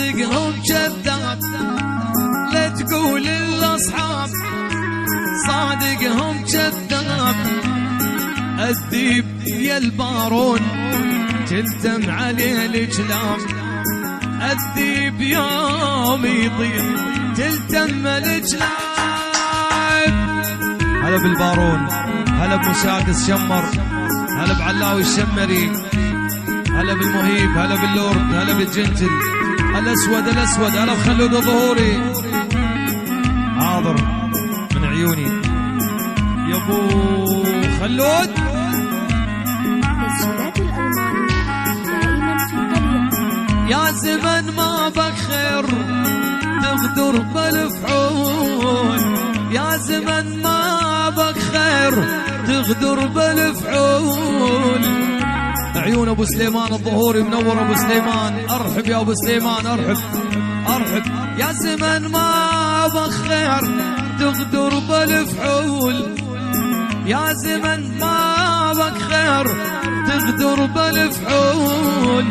صادقهم كذاب لا تقول الاصحاب صادقهم كذاب الذيب يا البارون تلتم عليه الكلام الذيب يوم يطير تلتم الكلام. هلا بالبارون هلا بمشاكس شمر هلا بعلاوي الشمري هلا بالمهيب هلا باللورد هلا بالجنتل الاسود الاسود هلا بخلود الظهوري حاضر من عيوني يا ابو خلود. تسجيلات الألماني دائما في الطريق. يا زمن ما بخير تغدر بالفعول يا زمن ما بخير تغدر بالفعول. عيون ابو سليمان الظهوري منور ابو سليمان ارحب يا ابو سليمان ارحب ارحب. يا زمن ما بخير تغدر بالفعول يا زمن ما بخير تغدر بالفعول.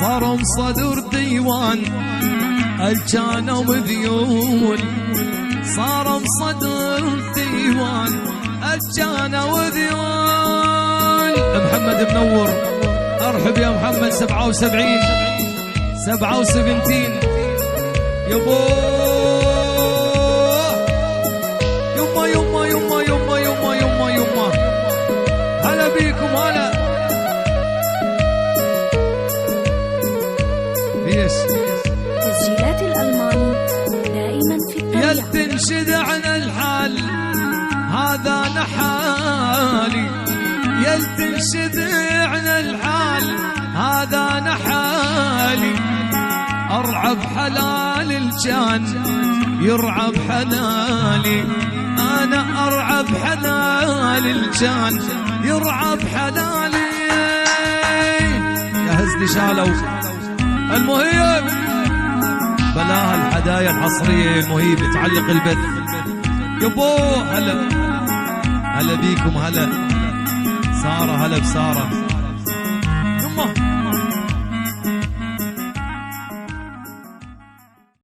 صاروا صدر ديوان الجانا وذيول صاروا صدر ديوان الجانا وذيول. محمد منور ارحب يا محمد 77 77 يبو يما يما يما يما يما يما يما هلا بيكم هلا ليش تسجيلات الألماني دائما في الطريق. يا تنشد عن الحال هذا نحالي يا تنشد عن الحال هذا نحالي. ارعب حلال الجان يرعب حلالي انا ارعب حلال الجان يرعب حلالي. جهز لي شالوا المهيب بلاها الهدايا الحصريه المهيب تعلق البث يبو هلا هلا بيكم هلا ساره هلا بساره يما